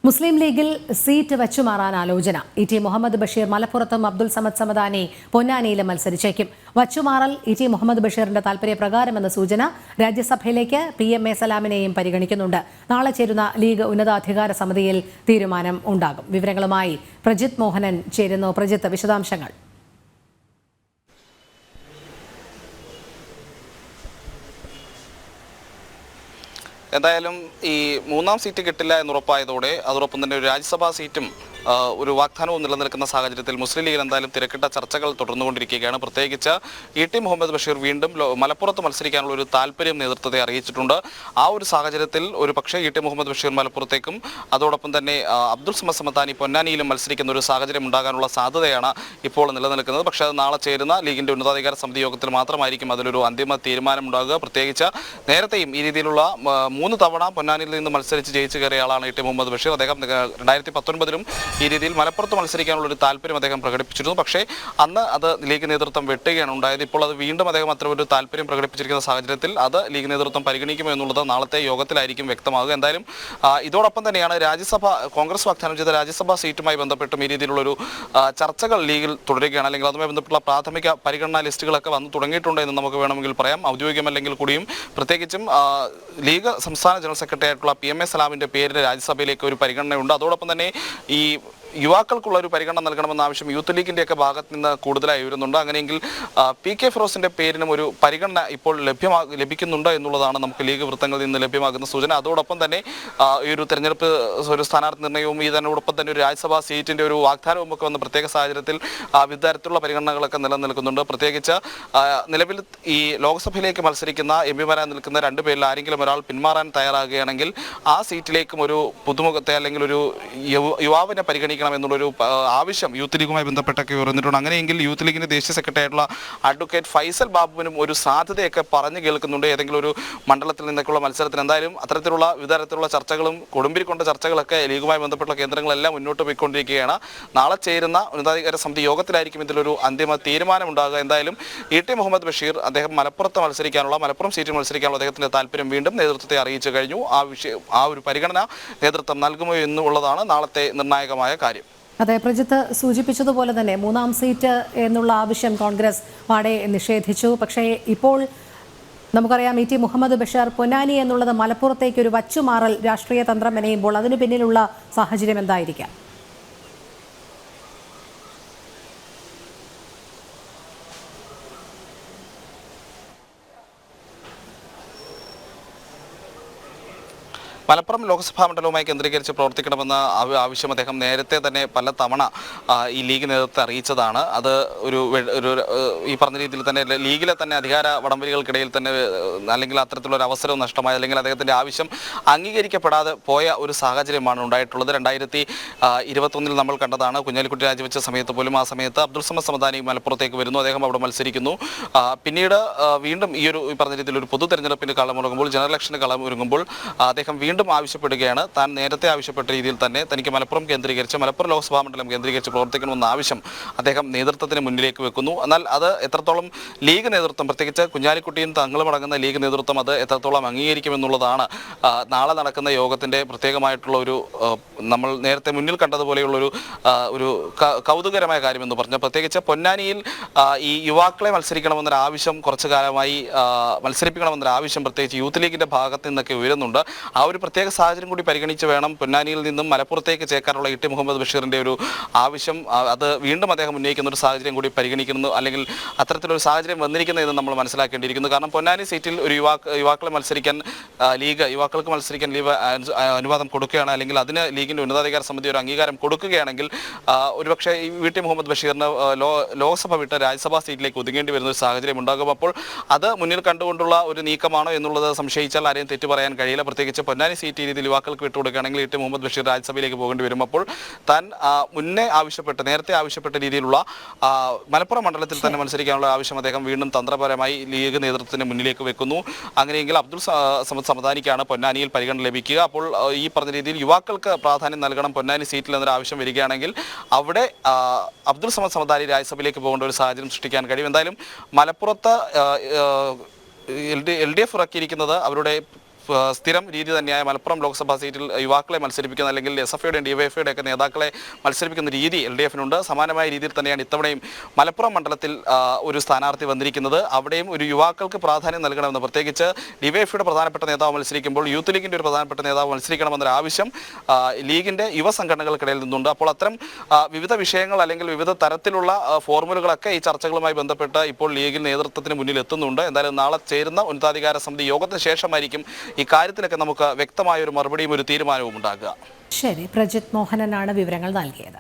മുസ്ലിം ലീഗിൽ സീറ്റ് വച്ചുമാറാൻ ആലോചന. ടി മുഹമ്മദ് ബഷീർ മലപ്പുറത്തും അബ്ദുൾ സമദ് സമദാനി പൊന്നാനിയിലും മത്സരിച്ചേക്കും. വച്ചുമാറൽ ടി മുഹമ്മദ് ബഷീറിന്റെ താൽപര്യപ്രകാരമെന്ന സൂചന. രാജ്യസഭയിലേക്ക് PMA സലാമിനെയും പരിഗണിക്കുന്നുണ്ട്. നാളെ ചേരുന്ന ലീഗ് ഉന്നതാധികാര സമിതിയിൽ തീരുമാനം ഉണ്ടാകും. വിവരങ്ങളുമായി പ്രജിത് മോഹനൻ ചേരുന്നു. പ്രജിത്ത്, വിശദാംശങ്ങൾ. എന്തായാലും ഈ മൂന്നാം സീറ്റ് കിട്ടില്ല എന്നുറപ്പായതോടെ അതോടൊപ്പം തന്നെ ഒരു രാജ്യസഭാ സീറ്റും ഒരു വാഗ്ദാനവും നിലനിൽക്കുന്ന സാഹചര്യത്തിൽ മുസ്ലിം ലീഗിൽ എന്തായാലും തിരക്കിട്ട ചർച്ചകൾ തുടർന്നുകൊണ്ടിരിക്കുകയാണ്. പ്രത്യേകിച്ച് ടി മുഹമ്മദ് ബഷീർ വീണ്ടും മലപ്പുറത്ത് മത്സരിക്കാനുള്ള ഒരു താല്പര്യം നേതൃത്വത്തെ അറിയിച്ചിട്ടുണ്ട്. ആ ഒരു സാഹചര്യത്തിൽ ഒരു പക്ഷേ ടി മുഹമ്മദ് ബഷീർ മലപ്പുറത്തേക്കും അതോടൊപ്പം തന്നെ അബ്ദുൾ സമദ് സമദാനി പൊന്നാനിയിലും മത്സരിക്കുന്ന ഒരു സാഹചര്യം ഉണ്ടാകാനുള്ള സാധ്യതയാണ് ഇപ്പോൾ നിലനിൽക്കുന്നത്. പക്ഷേ അത് നാളെ ചേരുന്ന ലീഗിന്റെ ഉന്നതാധികാര സമിതി യോഗത്തിൽ മാത്രമായിരിക്കും അതിലൊരു അന്തിമ തീരുമാനമുണ്ടാകുക. പ്രത്യേകിച്ച് നേരത്തെയും ഈ രീതിയിലുള്ള 3 തവണ പൊന്നാനിയിൽ നിന്ന് മത്സരിച്ച് ജയിച്ചു കയറിയ ആളാണ് ടി മുഹമ്മദ് ബഷീർ. അദ്ദേഹം 2019 ഈ രീതിയിൽ മലപ്പുറത്ത് മത്സരിക്കാനുള്ള ഒരു താല്പര്യം അദ്ദേഹം പ്രകടിപ്പിച്ചിരുന്നു. പക്ഷേ അന്ന് അത് ലീഗ് നേതൃത്വം വെട്ടുകയാണ് ഉണ്ടായത്. ഇപ്പോൾ അത് വീണ്ടും അദ്ദേഹം അത്ര ഒരു താല്പര്യം പ്രകടിപ്പിച്ചിരിക്കുന്ന സാഹചര്യത്തിൽ അത് ലീഗ് നേതൃത്വം പരിഗണിക്കുമോ എന്നുള്ളത് നാളത്തെ യോഗത്തിലായിരിക്കും വ്യക്തമാകുക. എന്തായാലും ഇതോടൊപ്പം തന്നെയാണ് കോൺഗ്രസ് വാഗ്ദാനം ചെയ്ത രാജ്യസഭാ സീറ്റുമായി ബന്ധപ്പെട്ടും ഈ രീതിയിലുള്ളൊരു ചർച്ചകൾ ലീഗിൽ തുടരുകയാണ്. അല്ലെങ്കിൽ അതുമായി ബന്ധപ്പെട്ടുള്ള പ്രാഥമിക പരിഗണനാ ലിസ്റ്റുകളൊക്കെ വന്നു തുടങ്ങിയിട്ടുണ്ട് എന്ന് നമുക്ക് വേണമെങ്കിൽ പറയാം. ഔദ്യോഗികമല്ലെങ്കിൽ കൂടിയും പ്രത്യേകിച്ചും ലീഗ് സംസ്ഥാന ജനറൽ സെക്രട്ടറി ആയിട്ടുള്ള PMA സലാമിൻ്റെ പേരിൽ രാജ്യസഭയിലേക്ക് ഒരു പരിഗണനയുണ്ട്. അതോടൊപ്പം തന്നെ ഈ യുവാക്കൾക്കുള്ള ഒരു പരിഗണന നൽകണമെന്ന ആവശ്യം യൂത്ത് ലീഗിൻ്റെയൊക്കെ ഭാഗത്ത് നിന്ന് കൂടുതലായി വരുന്നുണ്ട്. അങ്ങനെയെങ്കിൽ PK ഫിറോസിൻ്റെ പേരിനും ഒരു പരിഗണന ഇപ്പോൾ ലഭിക്കുന്നുണ്ട് എന്നുള്ളതാണ് നമുക്ക് ലീഗ് വൃത്തങ്ങളിൽ നിന്ന് ലഭ്യമാകുന്ന സൂചന. അതോടൊപ്പം തന്നെ ഈ ഒരു തെരഞ്ഞെടുപ്പ് ഒരു സ്ഥാനാർത്ഥി നിർണ്ണയവും ഇതിനോടൊപ്പം തന്നെ ഒരു രാജ്യസഭാ സീറ്റിൻ്റെ ഒരു വാഗ്ദാനവും ഒക്കെ വന്ന പ്രത്യേക സാഹചര്യത്തിൽ വിവിധ തരത്തിലുള്ള പരിഗണനകളൊക്കെ നിലനിൽക്കുന്നുണ്ട്. പ്രത്യേകിച്ച് നിലവിൽ ഈ ലോക്സഭയിലേക്ക് മത്സരിക്കുന്ന MP മാരായി നിൽക്കുന്ന 2 പേരിൽ ആരെങ്കിലും ഒരാൾ പിന്മാറാൻ തയ്യാറാകുകയാണെങ്കിൽ ആ സീറ്റിലേക്കും ഒരു പുതുമുഖത്തെ അല്ലെങ്കിൽ ഒരു യുവാവിനെ പരിഗണിക്കണം എന്നുള്ളൊരു ആവശ്യം യൂത്ത് ലീഗുമായി ബന്ധപ്പെട്ടൊക്കെ ഉയർന്നിട്ടുണ്ട്. അങ്ങനെയെങ്കിൽ യൂത്ത് ലീഗിന്റെ ദേശീയ സെക്രട്ടറി ആയിട്ടുള്ള അഡ്വക്കേറ്റ് ഫൈസൽ ബാബുവിനും ഒരു സാധ്യതയൊക്കെ പറഞ്ഞു കേൾക്കുന്നുണ്ട് ഏതെങ്കിലും ഒരു മണ്ഡലത്തിൽ നിന്നൊക്കെയുള്ള മത്സരത്തിന്. എന്തായാലും അത്തരത്തിലുള്ള വിവിധ തരത്തിലുള്ള ചർച്ചകളും കൊടുമ്പിരിക്കൊണ്ട ചർച്ചകളൊക്കെ ലീഗുമായി ബന്ധപ്പെട്ട കേന്ദ്രങ്ങളെല്ലാം മുന്നോട്ട് പോയിക്കൊണ്ടിരിക്കുകയാണ്. നാളെ ചേരുന്ന ഉന്നതാധികാര സമിതി യോഗത്തിലായിരിക്കും ഇതിലൊരു അന്തിമ തീരുമാനം ഉണ്ടാകുക. എന്തായാലും ടി മുഹമ്മദ് ബഷീർ അദ്ദേഹം മലപ്പുറം സീറ്റിൽ മത്സരിക്കാനുള്ള അദ്ദേഹത്തിന്റെ താല്പര്യം വീണ്ടും നേതൃത്വത്തെ അറിയിച്ചു കഴിഞ്ഞു. ആ ഒരു പരിഗണന നേതൃത്വം നൽകുമോ എന്നുള്ളതാണ് നാളത്തെ നിർണായകമായ കാര്യം. അതെ, പ്രജിത്ത് സൂചിപ്പിച്ചതുപോലെ തന്നെ 3ാം സീറ്റ് എന്നുള്ള ആവശ്യം കോൺഗ്രസ് പാടെ നിഷേധിച്ചു. പക്ഷേ ഇപ്പോൾ നമുക്കറിയാം ടി മുഹമ്മദ് ബഷീർ പൊന്നാനി എന്നുള്ളത് മലപ്പുറത്തേക്ക് ഒരു വച്ചുമാറൽ രാഷ്ട്രീയ തന്ത്രം മെനയുമ്പോൾ അതിനു പിന്നിലുള്ള സാഹചര്യം എന്തായിരിക്കാം? മലപ്പുറം ലോക്സഭാ മണ്ഡലവുമായി കേന്ദ്രീകരിച്ച് പ്രവർത്തിക്കണമെന്ന ആവശ്യം അദ്ദേഹം നേരത്തെ തന്നെ പല തവണ ഈ ലീഗ് നേതൃത്വത്തെ അറിയിച്ചതാണ്. അത് ഒരു ഈ പറഞ്ഞ രീതിയിൽ തന്നെ ലീഗിലെ തന്നെ അധികാര വടംവലികൾക്കിടയിൽ തന്നെ അല്ലെങ്കിൽ അത്തരത്തിലൊരു അവസരവും നഷ്ടമായി അല്ലെങ്കിൽ അദ്ദേഹത്തിൻ്റെ ആവശ്യം അംഗീകരിക്കപ്പെടാതെ പോയ ഒരു സാഹചര്യമാണ് ഉണ്ടായിട്ടുള്ളത്. 2021 നമ്മൾ കണ്ടതാണ്. കുഞ്ഞാലിക്കുട്ടി രാജിവെച്ച സമയത്ത് പോലും ആ സമയത്ത് അബ്ദുൾ സമദ് സമദാനി മലപ്പുറത്തേക്ക് വരുന്നു, അദ്ദേഹം അവിടെ മത്സരിക്കുന്നു. പിന്നീട് വീണ്ടും ഈ പറഞ്ഞ രീതിയിൽ ഒരു പൊതു തെരഞ്ഞെടുപ്പിന് കളമൊരുങ്ങുമ്പോൾ ജനറൽ ഇലക്ഷന് കളമൊരുങ്ങുമ്പോൾ അദ്ദേഹം വീണ്ടും ആവശ്യപ്പെടുകയാണ്. താൻ നേരത്തെ ആവശ്യപ്പെട്ട രീതിയിൽ തന്നെ തനിക്ക് മലപ്പുറം ലോക്സഭാ മണ്ഡലം കേന്ദ്രീകരിച്ച് പ്രവർത്തിക്കണമെന്ന ആവശ്യം അദ്ദേഹം നേതൃത്വത്തിന് മുന്നിലേക്ക് വെക്കുന്നു. എന്നാൽ അത് എത്രത്തോളം ലീഗ് നേതൃത്വം, പ്രത്യേകിച്ച് കുഞ്ഞാലിക്കുട്ടിയും തങ്ങളും അടങ്ങുന്ന ലീഗ് നേതൃത്വം അത് എത്രത്തോളം അംഗീകരിക്കുമെന്നുള്ളതാണ് നാളെ നടക്കുന്ന യോഗത്തിൻ്റെ പ്രത്യേകമായിട്ടുള്ള ഒരു നമ്മൾ നേരത്തെ മുന്നിൽ കണ്ടതുപോലെയുള്ളൊരു ഒരു കൗതുകരമായ കാര്യമെന്ന് പറഞ്ഞു. പ്രത്യേകിച്ച് പൊന്നാനിയിൽ ഈ യുവാക്കളെ മത്സരിക്കണമെന്നൊരു ആവശ്യം കുറച്ചു കാലമായി മത്സരിപ്പിക്കണമെന്നൊരു ആവശ്യം പ്രത്യേകിച്ച് യൂത്ത് ലീഗിൻ്റെ ഭാഗത്ത് നിന്നൊക്കെ ഉയരുന്നുണ്ട്. ആ ഒരു പ്രത്യേക സാഹചര്യം കൂടി പരിഗണിച്ച് വേണം പൊന്നാനിയിൽ നിന്നും മലപ്പുറത്തേക്ക് ചേർക്കാനുള്ള ടി മുഹമ്മദ് ബഷീറിൻ്റെ ഒരു ആവശ്യം അത് വീണ്ടും അദ്ദേഹം ഉന്നയിക്കുന്ന ഒരു സാഹചര്യം കൂടി പരിഗണിക്കുന്നു, അല്ലെങ്കിൽ അത്തരത്തിലൊരു സാഹചര്യം വന്നിരിക്കുന്നതെന്ന് നമ്മൾ മനസ്സിലാക്കേണ്ടിയിരിക്കുന്നു. കാരണം പൊന്നാനി സീറ്റിൽ ഒരു യുവാക്കൾക്ക് മത്സരിക്കാൻ ലീഗ് അനുവാദം കൊടുക്കുകയാണ്, അല്ലെങ്കിൽ അതിന് ലീഗിൻ്റെ ഉന്നതാധികാര സമിതി ഒരു അംഗീകാരം കൊടുക്കുകയാണെങ്കിൽ ഒരുപക്ഷെ ടി മുഹമ്മദ് ബഷീറിന് ലോക്സഭ വിട്ട് രാജ്യസഭാ സീറ്റിലേക്ക് ഒതുങ്ങേണ്ടി വരുന്ന ഒരു സാഹചര്യം ഉണ്ടാകും. അപ്പോൾ അത് മുന്നിൽ കണ്ടുകൊണ്ടുള്ള ഒരു നീക്കമാണോ എന്നുള്ളത് സംശയിച്ചാൽ ആരെയും തെറ്റു പറയാൻ കഴിയില്ല. പ്രത്യേകിച്ച് പൊന്നാനി സീറ്റ് രീതിയിൽ യുവാക്കൾക്ക് വിട്ടുകൊടുക്കുകയാണെങ്കിൽ ടി മുഹമ്മദ് ബഷീർ രാജ്യസഭയിലേക്ക് പോകേണ്ടി വരും. അപ്പോൾ താൻ നേരത്തെ ആവശ്യപ്പെട്ട രീതിയിലുള്ള മലപ്പുറം മണ്ഡലത്തിൽ തന്നെ മത്സരിക്കാനുള്ള ആവശ്യം അദ്ദേഹം വീണ്ടും തന്ത്രപരമായി ലീഗ് നേതൃത്വത്തിന് മുന്നിലേക്ക് വെക്കുന്നു. അങ്ങനെയെങ്കിൽ അബ്ദുൾ സമദ് സമദാനിക്കാണ് പൊന്നാനിയിൽ പരിഗണന ലഭിക്കുക. അപ്പോൾ ഈ പറഞ്ഞ രീതിയിൽ യുവാക്കൾക്ക് പ്രാധാന്യം നൽകണം പൊന്നാനി സീറ്റിൽ എന്നൊരു ആവശ്യം വരികയാണെങ്കിൽ അവിടെ അബ്ദുൾ സമദ് സമദാനി രാജ്യസഭയിലേക്ക് പോകേണ്ട ഒരു സാഹചര്യം സൃഷ്ടിക്കാൻ കഴിയും. എന്തായാലും മലപ്പുറത്ത് LDF ഇറക്കിയിരിക്കുന്നത് അവരുടെ സ്ഥിരം രീതി തന്നെയായ മലപ്പുറം ലോക്സഭാ സീറ്റിൽ യുവാക്കളെ മത്സരിപ്പിക്കുന്ന അല്ലെങ്കിൽ SFIയുടെയും DYFIയുടെ ഒക്കെ നേതാക്കളെ മത്സരിപ്പിക്കുന്ന രീതി LDFിനുണ്ട്. സമാനമായ രീതിയിൽ തന്നെയാണ് ഇത്തവണയും മലപ്പുറം മണ്ഡലത്തിൽ ഒരു സ്ഥാനാർത്ഥി വന്നിരിക്കുന്നത്. അവിടെയും ഒരു യുവാക്കൾക്ക് പ്രാധാന്യം നൽകണമെന്ന്, പ്രത്യേകിച്ച് DYFിയുടെ പ്രധാനപ്പെട്ട നേതാവ് മത്സരിക്കുമ്പോൾ യൂത്ത് ലീഗിൻ്റെ ഒരു പ്രധാനപ്പെട്ട നേതാവ് മത്സരിക്കണമെന്നൊരു ആവശ്യം ലീഗിൻ്റെ യുവസംഘടനകൾക്കിടയിൽ നിന്നുണ്ട്. അപ്പോൾ അത്തരം വിവിധ വിഷയങ്ങൾ അല്ലെങ്കിൽ വിവിധ തരത്തിലുള്ള ഫോർമുലകളൊക്കെ ഈ ചർച്ചകളുമായി ബന്ധപ്പെട്ട് ഇപ്പോൾ ലീഗിൽ നേതൃത്വത്തിന് മുന്നിൽ എത്തുന്നുണ്ട്. എന്തായാലും നാളെ ചേരുന്ന ഉന്നതാധികാര സമിതി യോഗത്തിന് ശേഷമായിരിക്കും ഈ കാര്യത്തിലൊക്കെ നമുക്ക് വ്യക്തമായ ഒരു മറുപടിയും ഒരു തീരുമാനവും ഉണ്ടാകുക. ശരി, പ്രജിത് മോഹനനാണ് വിവരങ്ങൾ നൽകിയത്.